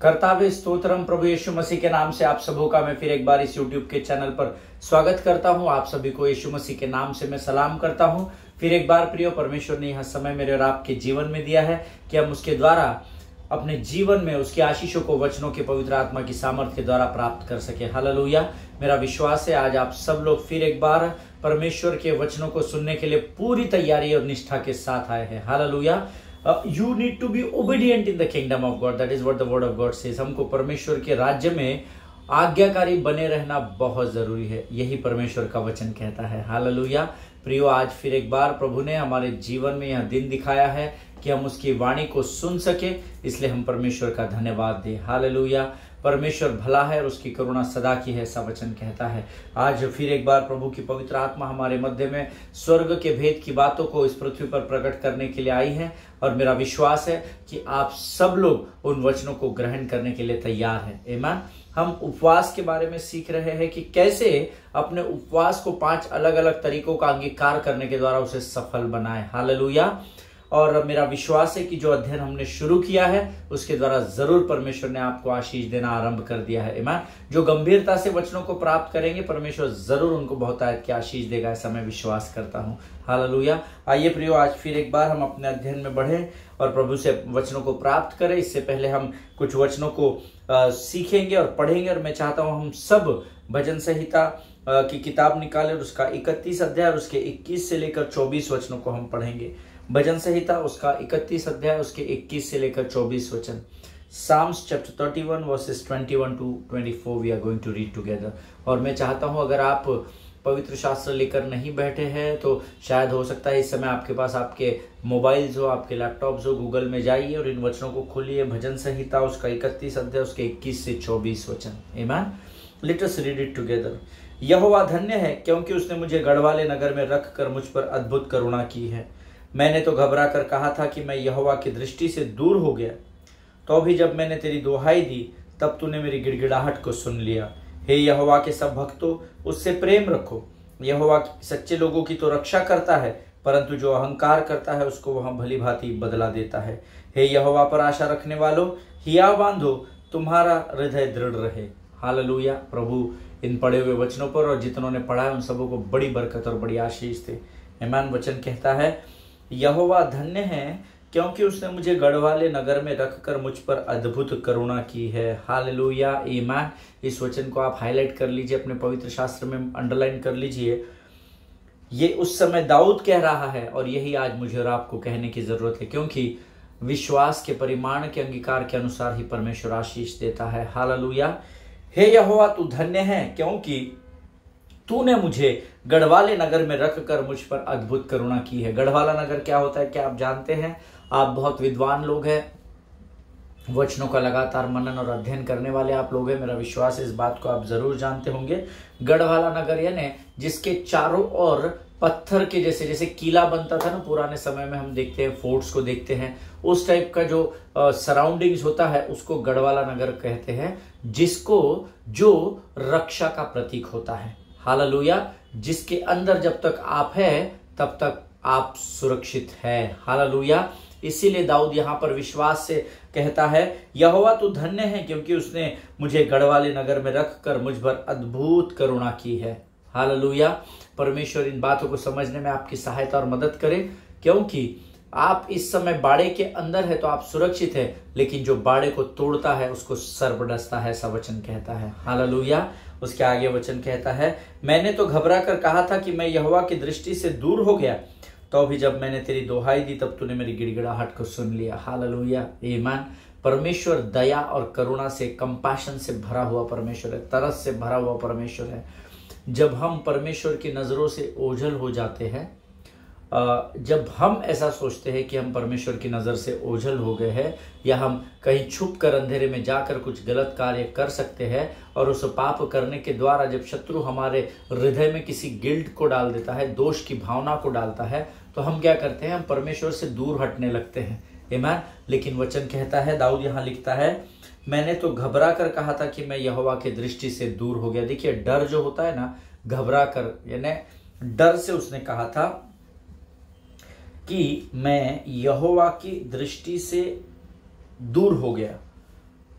कर्तावे स्तोत्रम प्रभु यीशु मसीह के नाम से आप सबों का मैं फिर एक बार इस YouTube के चैनल पर स्वागत करता हूं। आप सभी को यीशु मसीह के नाम से मैं सलाम करता हूं। फिर एक बार प्रियो, परमेश्वर ने यह समय मेरे और आपके जीवन में दिया है कि हम उसके द्वारा अपने जीवन में उसकी आशीषों को वचनों के पवित्र आत्मा की सामर्थ्य के द्वारा प्राप्त कर सके। हालेलुया। मेरा विश्वास है आज आप सब लोग फिर एक बार परमेश्वर के वचनों को सुनने के लिए पूरी तैयारी और निष्ठा के साथ आए हैं। Hallelujah. You need to be obedient in the kingdom of God. That is what the word of God says. हमको परमेश्वर के राज्य में आज्ञाकारी बने रहना बहुत जरूरी है, यही परमेश्वर का वचन कहता है। हालेलुया। प्रियो, आज फिर एक बार प्रभु ने हमारे जीवन में यह दिन दिखाया है कि हम उसकी वाणी को सुन सके, इसलिए हम परमेश्वर का धन्यवाद दें। हालेलुया। परमेश्वर भला है और उसकी करुणा सदा की है, ऐसा वचन कहता है। आज फिर एक बार प्रभु की पवित्र आत्मा हमारे मध्य में स्वर्ग के भेद की बातों को इस पृथ्वी पर प्रकट करने के लिए आई है, और मेरा विश्वास है कि आप सब लोग उन वचनों को ग्रहण करने के लिए तैयार हैं। आमीन। हम उपवास के बारे में सीख रहे हैं कि कैसे अपने उपवास को 5 अलग अलग तरीकों का अंगीकार करने के द्वारा उसे सफल बनाए। हालेलुया। और मेरा विश्वास है कि जो अध्ययन हमने शुरू किया है उसके द्वारा जरूर परमेश्वर ने आपको आशीष देना आरंभ कर दिया है। आमीन। जो गंभीरता से वचनों को प्राप्त करेंगे परमेश्वर जरूर उनको बहुतायत की आशीष देगा, ऐसा मैं विश्वास करता हूँ। हालेलुया। आइए प्रियो, आज फिर एक बार हम अपने अध्ययन में बढ़े और प्रभु से वचनों को प्राप्त करें। इससे पहले हम कुछ वचनों को सीखेंगे और पढ़ेंगे, और मैं चाहता हूँ हम सब भजन संहिता की किताब निकालें और उसका 31 अध्याय और उसके 21 से लेकर 24 वचनों को हम पढ़ेंगे। भजन संहिता उसका 31 अध्याय उसके 21 से लेकर 24 वचन। Psalms chapter 31 verses 21 to 24 we are going to read together। और मैं चाहता हूं अगर आप पवित्र शास्त्र लेकर नहीं बैठे हैं तो शायद हो सकता है इस समय आपके पास आपके मोबाइल्स हो, आपके लैपटॉप्स हो, गूगल में जाइए और इन वचनों को खोलिए। भजन संहिता उसका 31 अध्याय उसके 21 से 24 वचन। आमीन। Let us read it together. यहोवा धन्य है क्योंकि उसने मुझे गढ़वाले नगर में रख कर मुझ पर अद्भुत करुणा की है। मैंने तो घबरा कर कहा था कि मैं यहोवा की दृष्टि से दूर हो गया, तो भी जब मैंने तेरी दुहाई दी तब तूने मेरी गिड़गिड़ाहट को सुन लिया। हे यहोवा के सब भक्तों, उससे प्रेम रखो। यहोवा सच्चे लोगों की तो रक्षा करता है, परंतु जो अहंकार करता है उसको वह भली भांति बदला देता है। हे यहोवा पर आशा रखने वालों, हिया बांधो, तुम्हारा हृदय दृढ़ रहे। हालेलुया। प्रभु इन पढ़े हुए वचनों पर और जितनों ने पढ़ा है उन सबों को बड़ी बरकत और बड़ी आशीष थे। आमीन। वचन कहता है, यहोवा धन्य है क्योंकि उसने मुझे गढ़वाले नगर में रखकर मुझ पर अद्भुत करुणा की है। हालेलुया। आमीन। इस वचन को आप हाईलाइट कर लीजिए, अपने पवित्र शास्त्र में अंडरलाइन कर लीजिए। ये उस समय दाऊद कह रहा है और यही आज मुझे और आपको कहने की जरूरत है, क्योंकि विश्वास के परिमाण के अंगीकार के अनुसार ही परमेश्वर आशीष देता है। हालेलुया। हे यहोवा, तू धन्य है क्योंकि तूने मुझे गढ़वाले नगर में रखकर मुझ पर अद्भुत करुणा की है। गढ़वाला नगर क्या होता है, क्या आप जानते हैं? आप बहुत विद्वान लोग हैं, वचनों का लगातार मनन और अध्ययन करने वाले आप लोग हैं। मेरा विश्वास है इस बात को आप जरूर जानते होंगे। गढ़वाला नगर यानी जिसके चारों ओर पत्थर के जैसे किला बनता था ना पुराने समय में, हम देखते हैं फोर्ट्स को देखते हैं, उस टाइप का जो सराउंडिंग्स होता है उसको गढ़वाला नगर कहते हैं, जिसको जो रक्षा का प्रतीक होता है। हालेलुया। जिसके अंदर जब तक आप है तब तक आप सुरक्षित है। हालेलुया। इसीलिए दाऊद यहां पर विश्वास से कहता है, यहोवा तू धन्य है क्योंकि उसने मुझे गढ़वाले नगर में रखकर मुझ पर अद्भुत करुणा की है। हालेलुया। परमेश्वर इन बातों को समझने में आपकी सहायता और मदद करे, क्योंकि आप इस समय बाड़े के अंदर है तो आप सुरक्षित है, लेकिन जो बाड़े को तोड़ता है उसको सर्प डसता है, ऐसा वचन कहता है। हालेलुया। उसके आगे वचन कहता है, मैंने तो घबरा कर कहा था कि मैं यहोवा की दृष्टि से दूर हो गया, तो भी जब मैंने तेरी दुहाई दी तब तूने मेरी गिड़गिड़ाहट को सुन लिया। हालेलुया। आमीन। परमेश्वर दया और करुणा से, कंपैशन से भरा हुआ परमेश्वर है, तरस से भरा हुआ परमेश्वर है। जब हम परमेश्वर की नजरों से ओझल हो जाते हैं, जब हम ऐसा सोचते हैं कि हम परमेश्वर की नज़र से ओझल हो गए हैं, या हम कहीं छुप कर अंधेरे में जाकर कुछ गलत कार्य कर सकते हैं, और उस पाप करने के द्वारा जब शत्रु हमारे हृदय में किसी गिल्ट को डाल देता है, दोष की भावना को डालता है, तो हम क्या करते हैं? हम परमेश्वर से दूर हटने लगते हैं। आमीन। लेकिन वचन कहता है, दाऊद यहाँ लिखता है, मैंने तो घबरा कर कहा था कि मैं यहोवा की दृष्टि से दूर हो गया। देखिए, डर जो होता है ना, घबरा कर यानी डर से उसने कहा था कि मैं यहोवा की दृष्टि से दूर हो गया।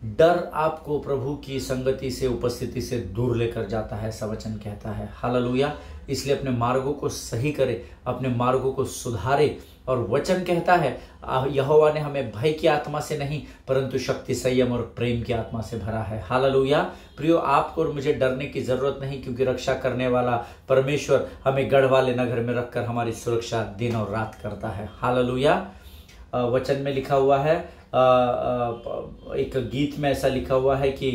डर आपको प्रभु की संगति से, उपस्थिति से दूर लेकर जाता है, ऐसा वचन कहता है। हालेलुया। इसलिए अपने मार्गों को सही करे, अपने मार्गों को सुधारे। और वचन कहता है यहोवा ने हमें भय की आत्मा से नहीं परंतु शक्ति, संयम और प्रेम की आत्मा से भरा है। हालेलुया। प्रियो, आपको और मुझे डरने की जरूरत नहीं, क्योंकि रक्षा करने वाला परमेश्वर हमें गढ़ वाले नगर में रखकर हमारी सुरक्षा दिन और रात करता है। हालेलुया। वचन में लिखा हुआ है, एक गीत में ऐसा लिखा हुआ है कि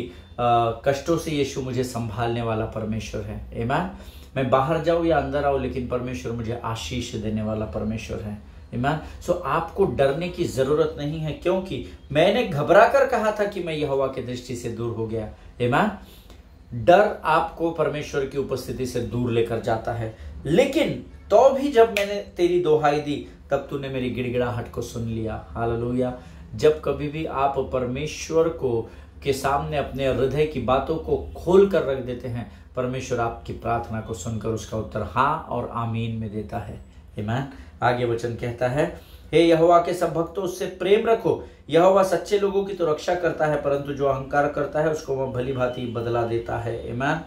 कष्टों से यीशु मुझे संभालने वाला परमेश्वर है। आमीन। मैं बाहर जाऊं या अंदर आऊं, लेकिन परमेश्वर मुझे आशीष देने वाला परमेश्वर है। आमीन। सो आपको डरने की जरूरत नहीं है, क्योंकि मैंने घबरा कर कहा था कि मैं यहोवा की दृष्टि से दूर हो गया। आमीन। डर आपको परमेश्वर की उपस्थिति से दूर लेकर जाता है, लेकिन तो भी जब मैंने तेरी दोहाई दी तब तूने मेरी गिड़गिड़ाहट को सुन लिया। हालेलुया। जब कभी भी आप परमेश्वर को के सामने अपने हृदय की बातों को खोल कर रख देते हैं, परमेश्वर आपकी प्रार्थना को सुनकर उसका उत्तर हाँ और आमीन में देता है। आमीन। आगे वचन कहता है, हे यहोवा के सब भक्तों, उससे प्रेम रखो। यहोवा सच्चे लोगों की तो रक्षा करता है, परंतु जो अहंकार करता है उसको वह भली भांति बदला देता है। आमीन।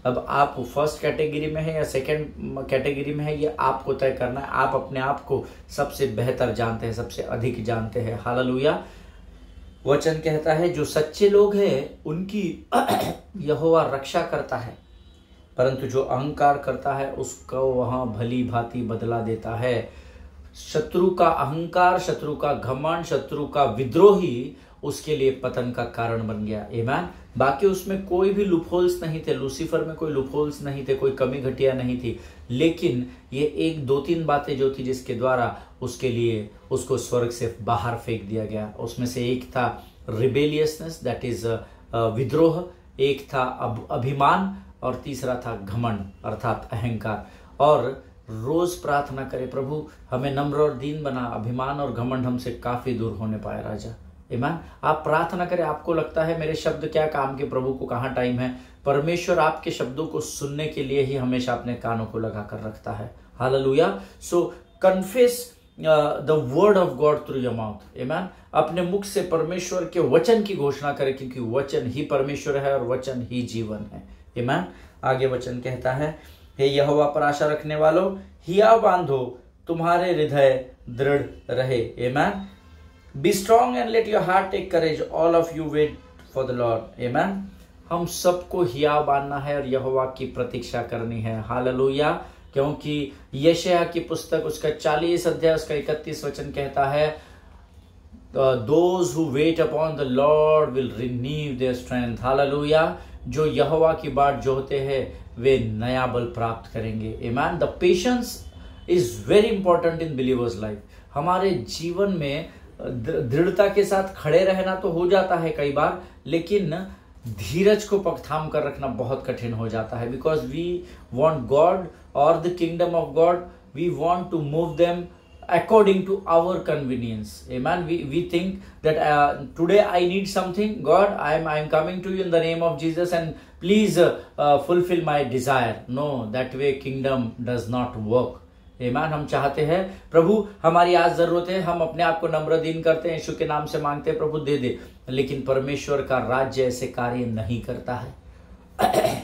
अब आप फर्स्ट कैटेगरी में है या सेकंड कैटेगरी में है, ये आपको तय करना है। आप अपने आप को सबसे बेहतर जानते हैं, सबसे अधिक जानते हैं। हालेलुया। वचन कहता है जो सच्चे लोग हैं उनकी यहोवा रक्षा करता है, परंतु जो अहंकार करता है उसको वहां भली भांति बदला देता है। शत्रु का अहंकार, शत्रु का घमंड, शत्रु का विद्रोही उसके लिए पतन का कारण बन गया। आमीन। बाकी उसमें कोई भी लूपहोल्स नहीं थे, लूसीफर में कोई लूपहोल्स नहीं थे, कोई कमी घटिया नहीं थी, लेकिन ये एक दो तीन बातें जो थी जिसके द्वारा उसके लिए उसको स्वर्ग से बाहर फेंक दिया गया। उसमें से एक था रिबेलियसनेस, दैट इज विद्रोह, एक था अभिमान, और तीसरा था घमंड अर्थात अहंकार। और रोज प्रार्थना करें, प्रभु हमें नम्र और दीन बना, अभिमान और घमंड हमसे काफी दूर होने पाए राजा। आमीन। आप प्रार्थना करें। आपको लगता है मेरे शब्द क्या काम के, प्रभु को कहाँ टाइम है? परमेश्वर आपके शब्दों को सुनने के लिए ही हमेशा अपने कानों को लगा कर रखता है। हालेलुया। सो confess the word of God through your mouth. आमीन। अपने मुख से परमेश्वर के वचन की घोषणा करें, क्योंकि वचन ही परमेश्वर है और वचन ही जीवन है। आमीन। आगे वचन कहता है, हे यहोवा पर आशा रखने वालों, हिया बांधो, तुम्हारे हृदय दृढ़ रहे। आमीन। Be strong and let your heart take courage, all of you wait for the Lord. आमीन। हम सबको हिया बांधना है और यहोवा की प्रतीक्षा करनी है। हालेलुया। क्योंकि यशायाह की पुस्तक उसका 40 अध्याय उसका 31 वचन कहता है, those who wait upon the Lord will renew their strength. Hallelujah. जो यहोवा की बाट जोहते हैं वे नया बल प्राप्त करेंगे। आमीन। The patience is very important in believers life. हमारे जीवन में दृढ़ता के साथ खड़े रहना तो हो जाता है कई बार, लेकिन धीरज को पकथाम कर रखना बहुत कठिन हो जाता है। बिकॉज वी वॉन्ट गॉड और the kingdom of God, we want to move them according to our convenience. Amen. We think that today I need something. God, I am coming to you in the name of Jesus and please fulfill my desire. No, that way kingdom does not work. Amen. हम चाहते हैं प्रभु हमारी आज जरूरत है, हम अपने आप को नम्र दीन करते हैं, यीशु के नाम से मांगते हैं प्रभु दे दे, लेकिन परमेश्वर का राज्य ऐसे कार्य नहीं करता है।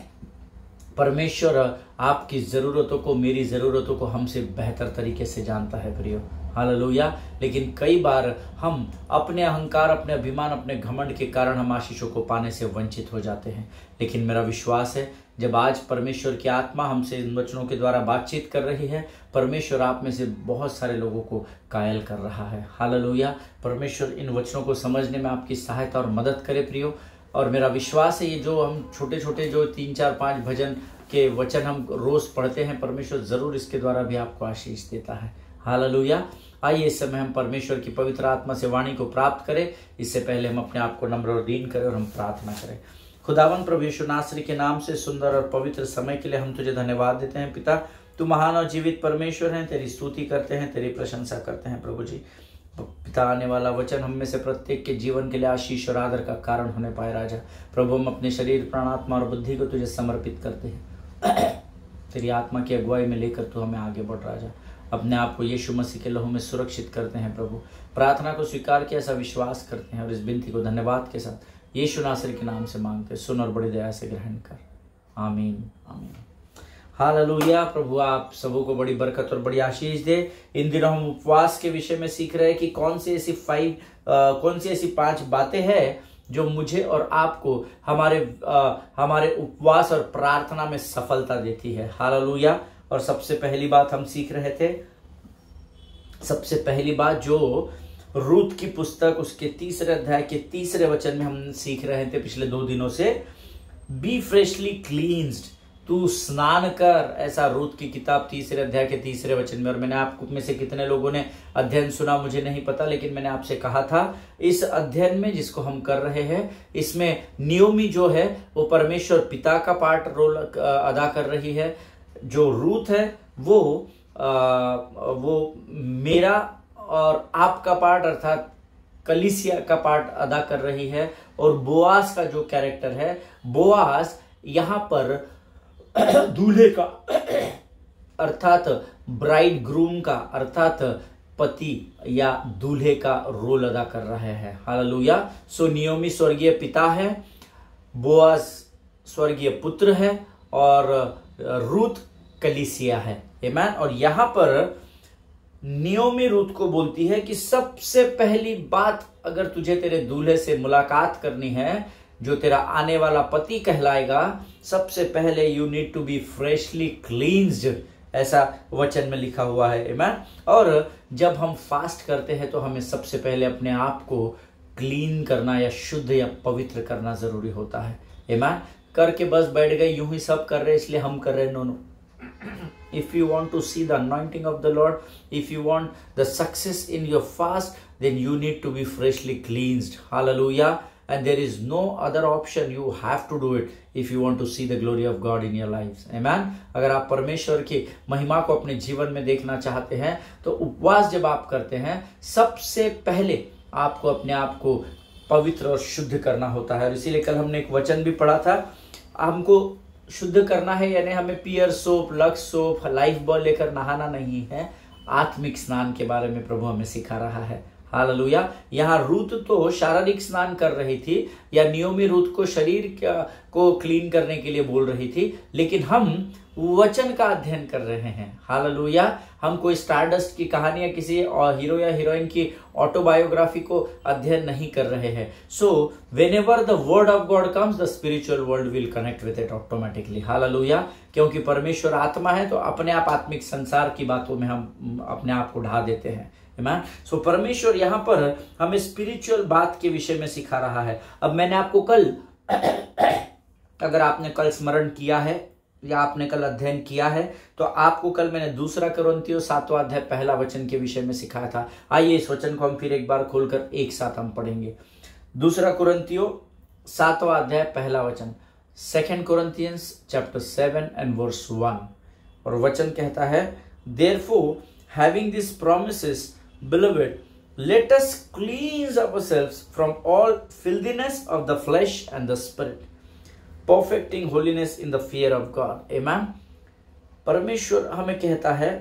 परमेश्वर आपकी जरूरतों को, मेरी जरूरतों को हमसे बेहतर तरीके से जानता है प्रियो। हालेलुया। लेकिन कई बार हम अपने अहंकार, अपने अभिमान, अपने घमंड के कारण हम आशीषों को पाने से वंचित हो जाते हैं। लेकिन मेरा विश्वास है जब आज परमेश्वर की आत्मा हमसे इन वचनों के द्वारा बातचीत कर रही है, परमेश्वर आप में से बहुत सारे लोगों को कायल कर रहा है। हालेलुया। परमेश्वर इन वचनों को समझने में आपकी सहायता और मदद करे प्रियो। और मेरा विश्वास है ये जो हम छोटे छोटे जो 3, 4, 5 भजन के वचन हम रोज पढ़ते हैं, परमेश्वर जरूर इसके द्वारा भी आपको आशीष देता है। हालेलुया। आइए इस समय हम परमेश्वर की पवित्र आत्मा से वाणी को प्राप्त करें। इससे पहले हम अपने आप को नम्र और दीन करें और हम प्रार्थना करें। खुदावन प्रभु यीशु नासरी के नाम से सुंदर और पवित्र समय के लिए हम तुझे धन्यवाद देते हैं। पिता, तू महान और जीवित परमेश्वर है, तेरी स्तुति करते हैं, तेरी प्रशंसा करते हैं प्रभु जी। पिता, आने वाला वचन हम में से प्रत्येक के जीवन के लिए आशीष और आदर का कारण होने पाए राजा। प्रभु, हम अपने शरीर, प्राण, आत्मा और बुद्धि को तुझे समर्पित करते हैं। तेरी आत्मा की अगुवाई में लेकर तू हमें आगे बढ़ राजा। अपने आप को यीशु मसीह के लहू में सुरक्षित करते हैं प्रभु। प्रार्थना को स्वीकार किया, ऐसा विश्वास करते हैं और इस विनती को धन्यवाद के साथ यीशु नासरी के नाम से मांगते, सुन और बड़ी दया से ग्रहण कर। आमीन आमीन। हालेलुया। प्रभु आप सबों को बड़ी बरकत और बड़ी आशीष दे। इन दिनों हम उपवास के विषय में सीख रहे हैं कि कौन सी ऐसी 5 बातें हैं जो मुझे और आपको हमारे उपवास और प्रार्थना में सफलता देती है। हालेलुया। और सबसे पहली बात हम सीख रहे थे, सबसे पहली बात जो रूत की पुस्तक उसके 3 अध्याय के 3 वचन में हम सीख रहे थे पिछले 2 दिनों से, बी फ्रेशली क्लींस्ड, तू स्नान कर। ऐसा रूत की किताब 3 अध्याय के 3 वचन में। और मैंने आप में से कितने लोगों ने अध्ययन सुना मुझे नहीं पता, लेकिन मैंने आपसे कहा था इस अध्ययन में जिसको हम कर रहे हैं, इसमें नियोमी जो है वो परमेश्वर पिता का पार्ट रोल अदा कर रही है। जो रूत है वो मेरा और आपका पार्ट अर्थात कलीसिया का पार्ट अदा कर रही है। और बोआस का जो कैरेक्टर है, बोआस यहाँ पर दूल्हे का अर्थात ब्राइड ग्रूम का अर्थात पति या दूल्हे का रोल अदा कर रहा है। हालेलुया। सो नियोमी स्वर्गीय पिता है, बोआज स्वर्गीय पुत्र है और रूत कलीसिया है। आमीन। और यहां पर नियोमी रूत को बोलती है कि सबसे पहली बात, अगर तुझे तेरे दूल्हे से मुलाकात करनी है जो तेरा आने वाला पति कहलाएगा, सबसे पहले you need to be freshly cleansed, ऐसा वचन में लिखा हुआ है। आमीन। और जब हम फास्ट करते हैं तो हमें सबसे पहले अपने आप को क्लीन करना या शुद्ध या पवित्र करना जरूरी होता है। आमीन। करके बस बैठ गए, यूं ही सब कर रहे इसलिए हम कर रहे, no. If you want to see the anointing of the Lord, if you want the success in your fast, then you need to be freshly cleansed. Hallelujah. And there is no other option. You have to do it if you want to see the glory of God in your lives. Amen. अगर आप परमेश्वर की महिमा को अपने जीवन में देखना चाहते हैं तो उपवास जब आप करते हैं, सबसे पहले आपको अपने आप को पवित्र और शुद्ध करना होता है। और इसीलिए कल हमने एक वचन भी पढ़ा था, हमको शुद्ध करना है यानी हमें Pears soap, Lux soap, Lifebuoy लेकर नहाना नहीं है, आत्मिक स्नान के बारे में प्रभु हमें सिखा रहा है। हालेलुया। यहाँ रूत तो शारीरिक स्नान कर रही थी या नियोमी रूत को शरीर को क्लीन करने के लिए बोल रही थी, लेकिन हम वचन का अध्ययन कर रहे हैं। हालेलुया। हम कोई स्टारडस्ट की कहानी या किसी हीरो या हीरोइन की ऑटोबायोग्राफी को अध्ययन नहीं कर रहे हैं। So whenever the word of God comes, the spiritual world will connect with it automatically. Hallelujah. क्योंकि परमेश्वर आत्मा है तो अपने आप आत्मिक संसार की बातों में हम अपने आप को ढा देते हैं। सो परमेश्वर यहाँ पर हमें स्पिरिचुअल बात के विषय में सिखा रहा है। अब मैंने आपको कल अगर आपने कल स्मरण किया है या आपने कल अध्ययन किया है तो आपको कल मैंने 2 कुरिन्थियों 7वां अध्याय 1 वचन के विषय में सिखाया था। आइए इस वचन को हम फिर एक बार खोलकर एक साथ हम पढ़ेंगे। 2 कुरिन्थियों 7वां अध्याय 1 वचन, 2 Corinthians chapter 7 and verse 1। और वचन कहता है, therefore having these promises, beloved, let us cleanse ourselves from all filthiness of the flesh and the spirit, perfecting holiness in the fear of God. Amen. परमेश्वर हमें कहता है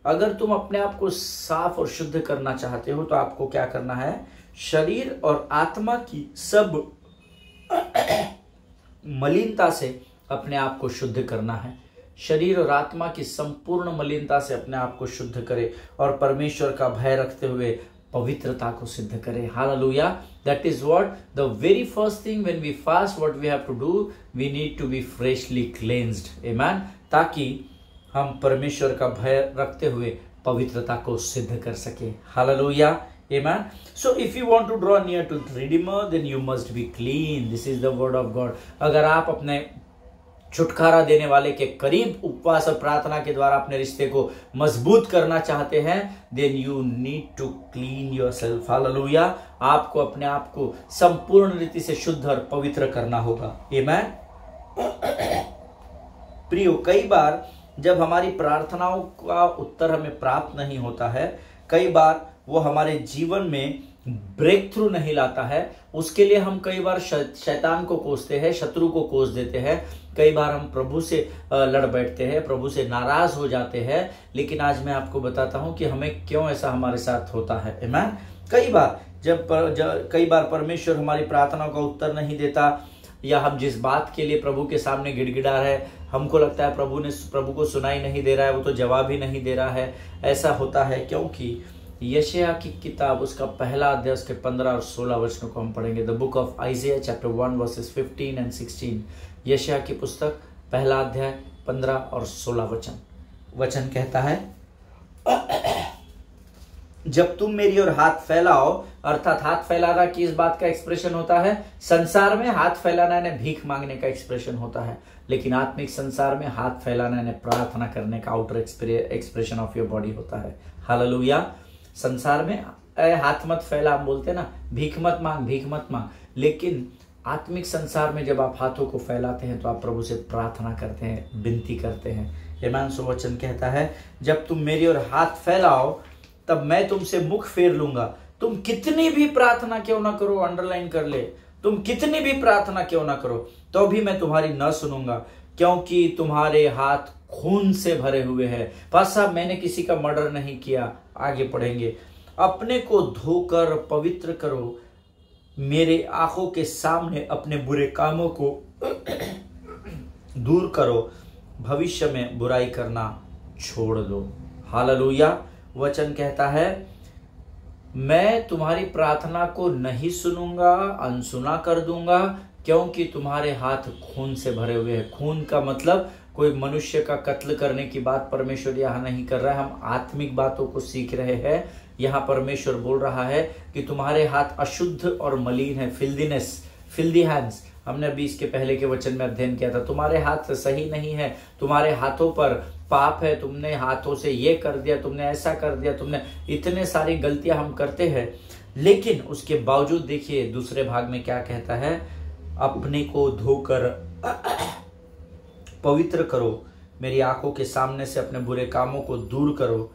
अगर तुम अपने आप को साफ और शुद्ध करना चाहते हो तो आपको क्या करना है, शरीर और आत्मा की सब मलिनता से अपने आप को शुद्ध करना है। शरीर और आत्मा की संपूर्ण मलिनता से अपने आप को शुद्ध करे और परमेश्वर का भय रखते हुए पवित्रता को सिद्ध करे। हालेलुया। That is what the very first thing when we fast, what we have to do, we need to be freshly cleansed. आमीन। ताकि हम परमेश्वर का भय रखते हुए पवित्रता को सिद्ध कर सके। Hallelujah. Amen. So if you want to draw near to the Redeemer, then you must be clean. This is the word of God. अगर आप अपने छुटकारा देने वाले के करीब उपवास और प्रार्थना के द्वारा अपने रिश्ते को मजबूत करना चाहते हैं, then you need to clean yourself. Hallelujah. आपको अपने आप को संपूर्ण रीति से शुद्ध और पवित्र करना होगा। Amen. प्रियो, कई बार जब हमारी प्रार्थनाओं का उत्तर हमें प्राप्त नहीं होता है, कई बार वो हमारे जीवन में ब्रेक थ्रू नहीं लाता है, उसके लिए हम कई बार शैतान को कोसते हैं, शत्रु को कोस देते हैं। कई बार हम प्रभु से लड़ बैठते हैं, प्रभु से नाराज हो जाते हैं। लेकिन आज मैं आपको बताता हूं कि हमें क्यों ऐसा हमारे साथ होता है। आमीन। कई बार कई बार परमेश्वर हमारी प्रार्थनाओं का उत्तर नहीं देता, या हम जिस बात के लिए प्रभु के सामने गिड़गिड़ा रहे, हमको लगता है प्रभु को सुनाई नहीं दे रहा है, वो तो जवाब ही नहीं दे रहा है। ऐसा होता है क्योंकि यशायाह की किताब उसका पहला अध्याय उसके 15 और 16 वचनों को हम पढ़ेंगे। The book of आइज़ाया chapter 1 versus 15 and 16। यशायाह की पुस्तक पहला अध्याय 15 और 16 वचन कहता है, जब तुम मेरी ओर हाथ फैलाओ, अर्थात हाथ फैलाना किस बात का एक्सप्रेशन होता है? संसार में हाथ फैलाना यानी भीख मांगने का एक्सप्रेशन होता है, लेकिन आत्मिक संसार में हाथ फैलाना यानी प्रार्थना करने का outer expression of your body होता है। हालेलुया। संसार में हाथ मत फैला, हम बोलते हैं ना, भीख मत मांग, लेकिन आत्मिक संसार में जब आप हाथों को फैलाते हैं तो आप प्रभु से प्रार्थना करते हैं, विनती करते हैं। यमान सुवचन कहता है, जब तुम मेरी ओर हाथ फैलाओ तब मैं तुमसे मुख फेर लूंगा। तुम कितनी भी प्रार्थना क्यों ना करो, अंडरलाइन कर ले, तुम कितनी भी प्रार्थना क्यों ना करो तो भी मैं तुम्हारी न सुनूंगा, क्योंकि तुम्हारे हाथ खून से भरे हुए हैं। पास साहब, मैंने किसी का मर्डर नहीं किया। आगे पढ़ेंगे, अपने को धोकर पवित्र करो, मेरे आंखों के सामने अपने बुरे कामों को दूर करो, भविष्य में बुराई करना छोड़ दो। हालेलुया। वचन कहता है, मैं तुम्हारी प्रार्थना को नहीं सुनूंगा, अनसुना कर दूंगा, क्योंकि तुम्हारे हाथ खून से भरे हुए हैं। खून का मतलब कोई मनुष्य का कत्ल करने की बात परमेश्वर यहाँ नहीं कर रहा है, हम आत्मिक बातों को सीख रहे हैं। यहाँ परमेश्वर बोल रहा है कि तुम्हारे हाथ अशुद्ध और मलिन है, फिल्दी हैंड्स। हमने अभी इसके पहले के वचन में अध्ययन किया था, तुम्हारे हाथ सही नहीं है, तुम्हारे हाथों पर पाप है, तुमने हाथों से ये कर दिया, तुमने ऐसा कर दिया, तुमने इतने सारी गलतियां हम करते हैं। लेकिन उसके बावजूद देखिए दूसरे भाग में क्या कहता है, अपने को धोकर पवित्र करो, मेरी आंखों के सामने से अपने बुरे कामों को दूर करो,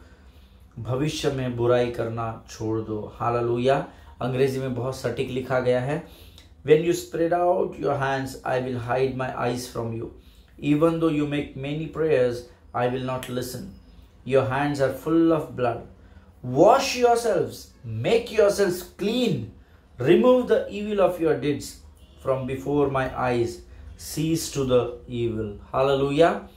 भविष्य में बुराई करना छोड़ दो। हालेलुया। अंग्रेजी में बहुत सटीक लिखा गया है, When you spread out your hands, I will hide my eyes from you. Even though you make many prayers, I will not listen. Your hands are full of blood. Wash yourselves, make yourselves clean. Remove the evil of your deeds from before my eyes. Cease to the evil. Hallelujah.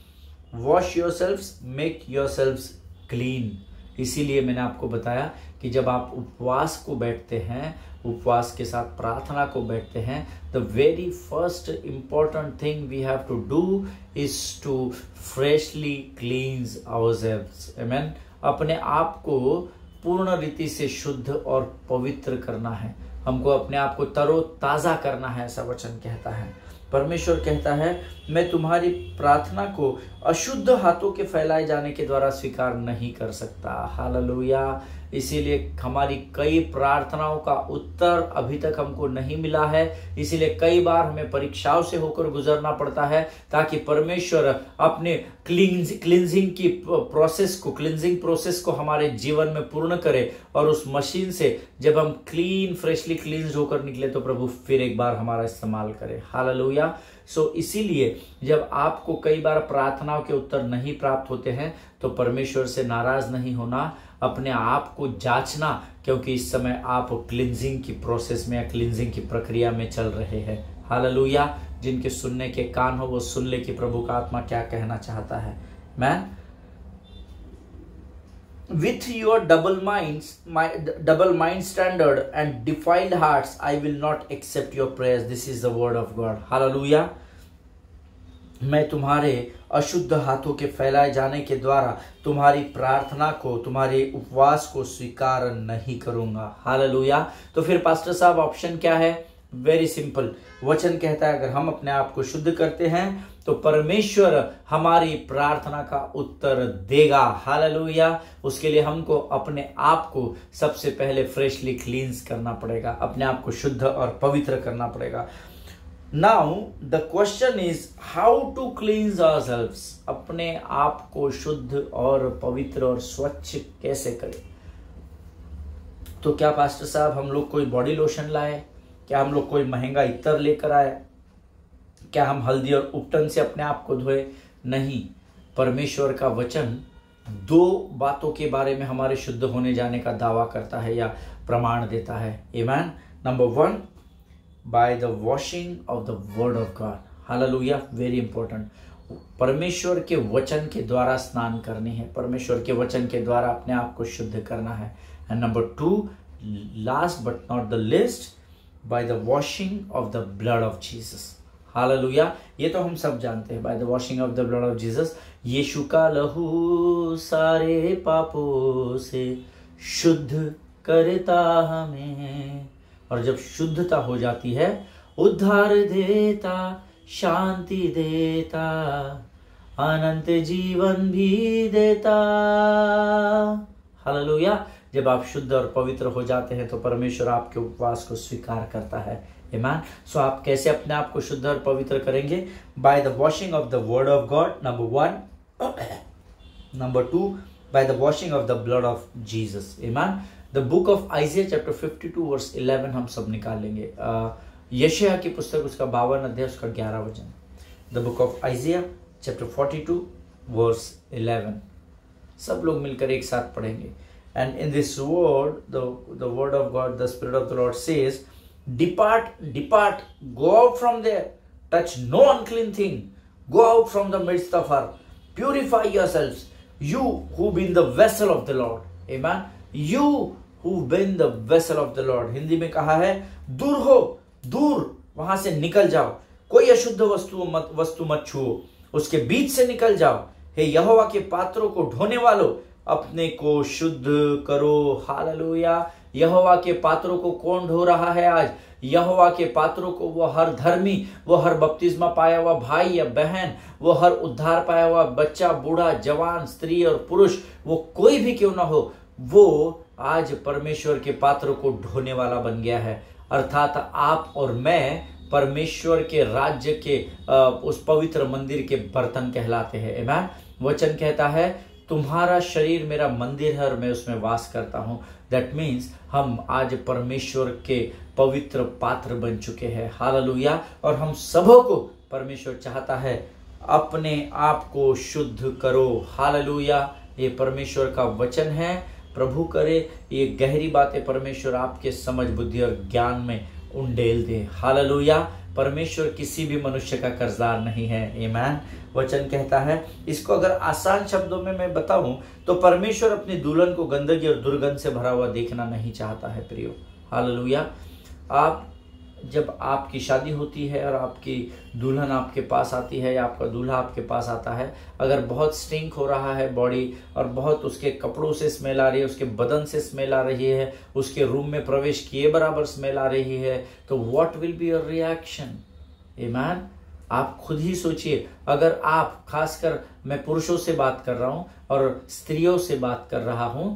Wash yourselves, make yourselves clean. इसीलिए मैंने आपको बताया कि जब आप उपवास को बैठते हैं, उपवास के साथ प्रार्थना को बैठते हैं, the very first important thing we have to do is to freshly cleanse ourselves. आमेन। अपने आप को पूर्ण रीति से शुद्ध और पवित्र करना है, हमको अपने आप को तरोताजा करना है, ऐसा वचन कहता है। परमेश्वर कहता है, मैं तुम्हारी प्रार्थना को अशुद्ध हाथों के फैलाए जाने के द्वारा स्वीकार नहीं कर सकता। हालेलुया। इसीलिए हमारी कई प्रार्थनाओं का उत्तर अभी तक हमको नहीं मिला है, इसीलिए कई बार हमें परीक्षाओं से होकर गुजरना पड़ता है, ताकि परमेश्वर अपने क्लींजिंग प्रोसेस को हमारे जीवन में पूर्ण करे, और उस मशीन से जब हम फ्रेशली क्लींज होकर निकले तो प्रभु फिर एक बार हमारा इस्तेमाल करे। हालेलुया। इसीलिए जब आपको कई बार प्रार्थनाओं के उत्तर नहीं प्राप्त होते हैं तो परमेश्वर से नाराज नहीं होना, अपने आप को जांचना, क्योंकि इस समय आप क्लींजिंग की प्रोसेस में या क्लींजिंग की प्रक्रिया में चल रहे हैं। हालेलुया। जिनके सुनने के कान हो वो सुन ले कि प्रभु का आत्मा क्या कहना चाहता है। Man, with your double mind standard and defiled hearts, I will not accept your prayers. This is the word of God. Hallelujah. मैं तुम्हारे अशुद्ध हाथों के फैलाए जाने के द्वारा तुम्हारी प्रार्थना को, तुम्हारे उपवास को स्वीकार नहीं करूंगा। हालेलुया। तो फिर पास्टर साहब ऑप्शन क्या है? Very simple. वचन कहता है अगर हम अपने आप को शुद्ध करते हैं तो परमेश्वर हमारी प्रार्थना का उत्तर देगा। हालेलुया। उसके लिए हमको अपने आप को सबसे पहले फ्रेशली क्लींस करना पड़ेगा, अपने आप को शुद्ध और पवित्र करना पड़ेगा। Now the question is how to cleanse ourselves. अपने आप को शुद्ध और पवित्र और स्वच्छ कैसे करें? तो क्या पास्टर साहब हम लोग कोई बॉडी लोशन लाए? क्या हम लोग कोई महंगा इत्र लेकर आए? क्या हम हल्दी और उपटन से अपने आप को धोए? नहीं। परमेश्वर का वचन दो बातों के बारे में हमारे शुद्ध होने जाने का दावा करता है या प्रमाण देता है। आमेन। Number 1, by the washing of the word of God. हालेलुया, वेरी इंपॉर्टेंट। परमेश्वर के वचन के द्वारा स्नान करनी है, परमेश्वर के वचन के द्वारा अपने आप को शुद्ध करना है। And number 2, last but not the least, by the washing of the blood of Jesus. हालेलुया, ये तो हम सब जानते हैं, by the washing of the blood of Jesus. यीशु का लहू सारे पापों से शुद्ध करता हमें, और जब शुद्धता हो जाती है, उद्धार देता, शांति देता, अनंत जीवन भी देता। हालेलुया, जब आप शुद्ध और पवित्र हो जाते हैं तो परमेश्वर आपके उपवास को स्वीकार करता है। आमीन। सो आप कैसे अपने आप को शुद्ध और पवित्र करेंगे? By the washing of the word of God, number 1। Number 2, by the washing of the blood of Jesus. आमीन। The book of Isaiah chapter 52 verse 11 हम सब निकाल लेंगे। यशायाह की पुस्तक उसका 52 अध्याय उसका 11 वचन। The book of Isaiah chapter 42 verse 11 सब लोग मिलकर एक साथ पढ़ेंगे। And in this word, the word of God, the spirit of the Lord says, depart, depart, go out from there, touch no unclean thing, go out from the midst of her, purify yourselves, you who been the vessel of the Lord. Amen. You who been the vessel of the Lord. Hindi में कहा है, दूर हो, दूर वहां से निकल जाओ, कोई अशुद्ध वस्तु मत छुओ, उसके बीच से निकल जाओ। हे यहोवा के पात्रों को ढोने वालों, अपने को शुद्ध करो। हालेलुया। यहोवा के पात्रों को कौन ढो रहा है आज? यहोवा के पात्रों को वो हर धर्मी, वो हर बपतिस्मा पाया हुआ भाई या बहन, वो हर उद्धार पाया हुआ बच्चा, बूढ़ा, जवान, स्त्री और पुरुष, वो कोई भी क्यों ना हो, वो आज परमेश्वर के पात्रों को ढोने वाला बन गया है। अर्थात आप और मैं परमेश्वर के राज्य के उस पवित्र मंदिर के बर्तन कहलाते हैं। आमीन। वचन कहता है, तुम्हारा शरीर मेरा मंदिर है और मैं उसमें वास करता हूं। दैट मीन्स हम आज परमेश्वर के पवित्र पात्र बन चुके हैं। हालेलुया। और हम सबों को परमेश्वर चाहता है, अपने आप को शुद्ध करो। हालेलुया। ये परमेश्वर का वचन है। प्रभु करे ये गहरी बातें परमेश्वर आपके समझ, बुद्धि और ज्ञान में उंडेल दे। हालेलुया। परमेश्वर किसी भी मनुष्य का कर्जदार नहीं है। आमीन। वचन कहता है, इसको अगर आसान शब्दों में मैं बताऊं तो परमेश्वर अपनी दुल्हन को गंदगी और दुर्गंध से भरा हुआ देखना नहीं चाहता है प्रियो। हालेलुया। आप जब आपकी शादी होती है और आपकी दुल्हन आपके पास आती है या आपका दूल्हा आपके पास आता है, अगर बहुत स्टिंक हो रहा है बॉडी और बहुत उसके कपड़ों से स्मेल आ रही है, उसके बदन से स्मेल आ रही है, उसके रूम में प्रवेश किए बराबर स्मेल आ रही है, तो what will be your reaction? आमीन। आप खुद ही सोचिए। अगर आप, खासकर मैं पुरुषों से बात कर रहा हूं और स्त्रियों से बात कर रहा हूं,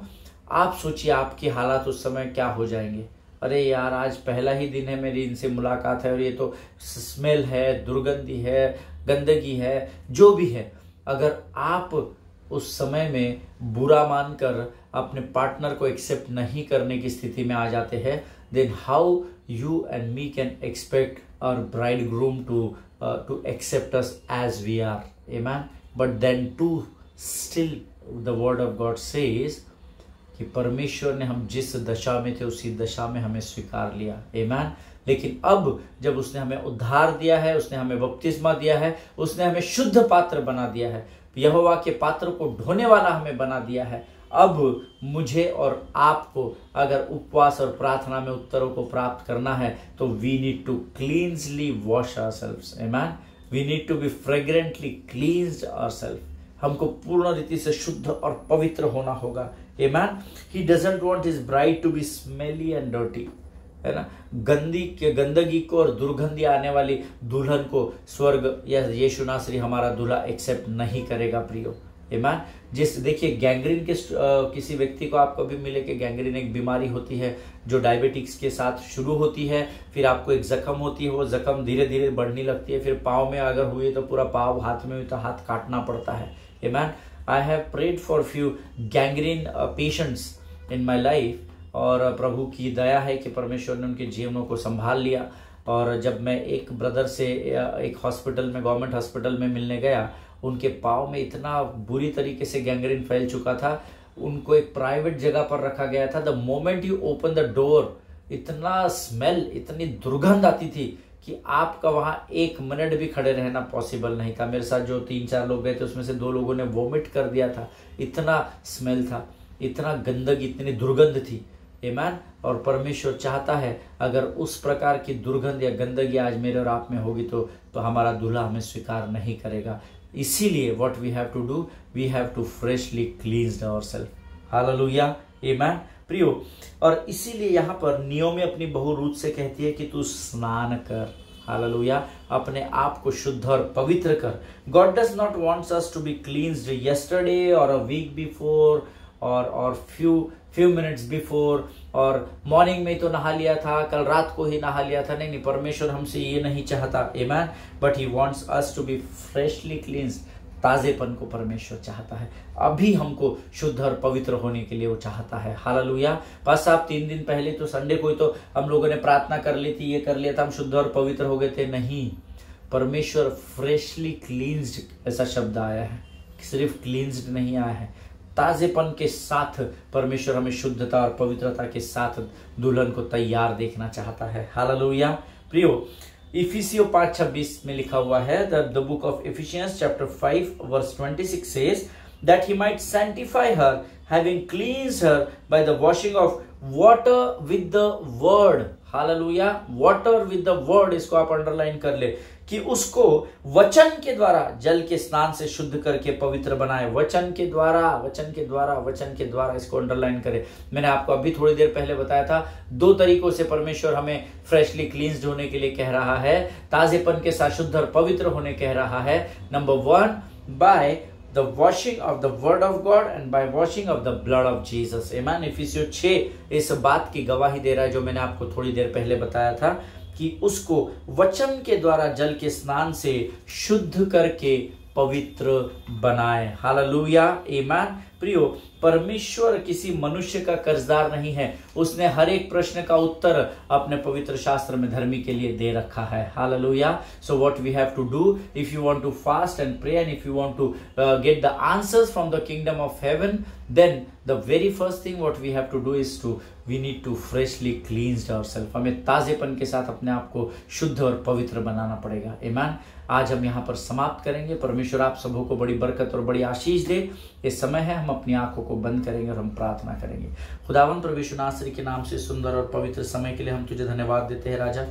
आप सोचिए आपकी हालात उस समय क्या हो जाएंगे। अरे यार, आज पहला ही दिन है मेरी इनसे मुलाकात है और ये तो स्मेल है, दुर्गंधी है, गंदगी है, जो भी है। अगर आप उस समय में बुरा मानकर अपने पार्टनर को एक्सेप्ट नहीं करने की स्थिति में आ जाते हैं, then how you and me can expect our bridegroom to accept us as we are. Amen. But then too still the word of God says कि परमेश्वर ने हम जिस दशा में थे उसी दशा में हमें स्वीकार लिया। आमीन। लेकिन अब जब उसने हमें उद्धार दिया है, उसने हमें बपतिस्मा दिया है, उसने हमें शुद्ध पात्र बना दिया है, यहोवा के पात्र को ढोने वाला हमें बना दिया है, अब मुझे और आपको अगर उपवास और प्रार्थना में उत्तरों को प्राप्त करना है तो we need to cleansly wash ourselves. आमीन। We need to be fragrantly cleansed ourself. हमको पूर्ण रीति से शुद्ध और पवित्र होना होगा। आमीन। He doesn't want his bride to be smelly and dirty, है ना। गंदगी को और दुर्गंधी आने वाली दुल्हन को स्वर्ग या यीशु नासरी हमारा दूल्हा एक्सेप्ट नहीं करेगा प्रियो। आमीन। देखिए, गैंग्रीन के किसी व्यक्ति को आप कभी मिले कि गैंग्रीन एक बीमारी होती है जो डायबिटिक्स के साथ शुरू होती है, फिर आपको एक जख्म होती है, वो जख्म धीरे धीरे बढ़ने लगती है, फिर पाँव में अगर हुई तो पूरा पाँव, हाथ में हुई तो हाथ काटना पड़ता है। आमीन। I have prayed for few gangrene patients in my life, और प्रभु की दया है कि परमेश्वर ने उनके जीवनों को संभाल लिया। और जब मैं एक ब्रदर से एक हॉस्पिटल में, गवर्नमेंट हॉस्पिटल में मिलने गया, उनके पाँव में इतना बुरी तरीके से गैंग्रीन फैल चुका था, उनको एक प्राइवेट जगह पर रखा गया था। The moment you open the door, इतना स्मेल, इतनी दुर्गंध आती थी कि आपका वहां 1 मिनट भी खड़े रहना पॉसिबल नहीं था। मेरे साथ जो 3-4 लोग गए थे उसमें से 2 लोगों ने वोमिट कर दिया था, इतना स्मेल था, इतना गंदगी, इतनी दुर्गंध थी। आमीन। और परमेश्वर चाहता है अगर उस प्रकार की दुर्गंध या गंदगी आज मेरे और आप में होगी तो हमारा दूल्हा हमें स्वीकार नहीं करेगा। इसीलिए what we have to do, we have to freshly cleansed ourself. हालेलुया, आमीन प्रियो। और इसीलिए यहाँ पर नियोमी अपनी बहू रूथ से कहती है कि तू स्नान कर। हालेलुया, अपने आप को शुद्ध और पवित्र कर। God does not wants us to be cleansed yesterday or a week before or few minutes before, और मॉर्निंग में तो नहा लिया था, कल रात को ही नहा लिया था। नहीं, परमेश्वर हमसे ये नहीं चाहता। आमीन। But he wants us to be freshly cleansed. ताजेपन को परमेश्वर चाहता है, अभी हमको शुद्ध और पवित्र होने के लिए वो चाहता है। हालेलुया। बस आप 3 दिन पहले तो संडे को ही तो हम लोगों ने प्रार्थना कर ली थी, ये कर लिया था, हम शुद्ध और पवित्र हो गए थे। नहीं, परमेश्वर फ्रेशली क्लींस्ड ऐसा शब्द आया है, सिर्फ क्लींस्ड नहीं आया है, ताजेपन के साथ परमेश्वर हमें शुद्धता और पवित्रता के साथ दुल्हन को तैयार देखना चाहता है। हालेलुया प्रियो। इफिसियों 5:26 में लिखा हुआ है, the book of Ephesians chapter 5 verse 26 says that he might sanctify her, having cleansed her by the washing of water with the word. Hallelujah, water with the word, इसको आप अंडरलाइन कर ले कि उसको वचन के द्वारा जल के स्नान से शुद्ध करके पवित्र बनाए। वचन के द्वारा, वचन के द्वारा, वचन के द्वारा, इसको अंडरलाइन करे। मैंने आपको अभी थोड़ी देर पहले बताया था 2 तरीकों से परमेश्वर हमें फ्रेशली क्लींस्ड होने के लिए कह रहा है, ताजेपन के साथ शुद्ध और पवित्र होने कह रहा है। Number 1 by the washing of the word of God and by washing of the blood of Jesus. Amen. इफिसियों 6 इस बात की गवाही दे रहा है जो मैंने आपको थोड़ी देर पहले बताया था कि उसको वचन के द्वारा जल के स्नान से शुद्ध करके पवित्र बनाए। हालेलुया, आमीन प्रियो। परमेश्वर किसी मनुष्य का कर्जदार नहीं है, उसने हर एक प्रश्न का उत्तर अपने पवित्र शास्त्र में धर्मी के लिए दे रखा है। हालेलुया। So what we have to do, if you want to fast and pray and if you want to get the answers from the kingdom of heaven, then the very first thing what we have to do is to we need to freshly cleansed ourself. हमें ताजेपन के साथ अपने आप को शुद्ध और पवित्र बनाना पड़ेगा। आमीन। आज हम यहाँ पर समाप्त करेंगे। परमेश्वर आप सबों को बड़ी बरकत और बड़ी आशीष दे। ये समय है, हम अपनी आंखों को बंद करेंगे और हम प्रार्थना करेंगे। खुदावंद प्रभु यीशु नासरी के नाम से सुंदर और पवित्र समय के लिए हम तुझे धन्यवाद देते हैं राजा।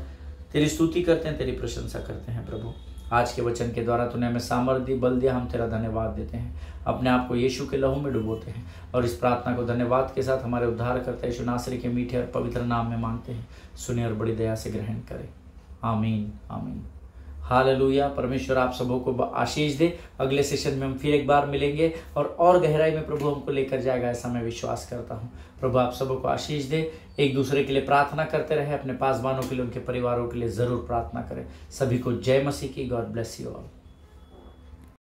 तेरी स्तुति करते हैं, तेरी प्रशंसा करते हैं प्रभु। आज के वचन के द्वारा तूने हमें सामर्थ्य बल दिया, हम तेरा धन्यवाद देते हैं। अपने आप को यीशु के लहू में डुबोते हैं और इस प्रार्थना को धन्यवाद के साथ हमारे उद्धारकर्ता यीशु नासरी के मीठे और पवित्र नाम में मांगते हैं। सुने और बड़ी दया से ग्रहण करें। आमीन, आमीन। हालेलुया। परमेश्वर आप सबों को आशीष दे। अगले सेशन में हम फिर एक बार मिलेंगे और गहराई में प्रभु हमको लेकर जाएगा, ऐसा मैं विश्वास करता हूँ। प्रभु आप सबों को आशीष दे। एक दूसरे के लिए प्रार्थना करते रहे, अपने पासवानों के लिए, उनके परिवारों के लिए जरूर प्रार्थना करें। सभी को जय मसीह की। God bless you all.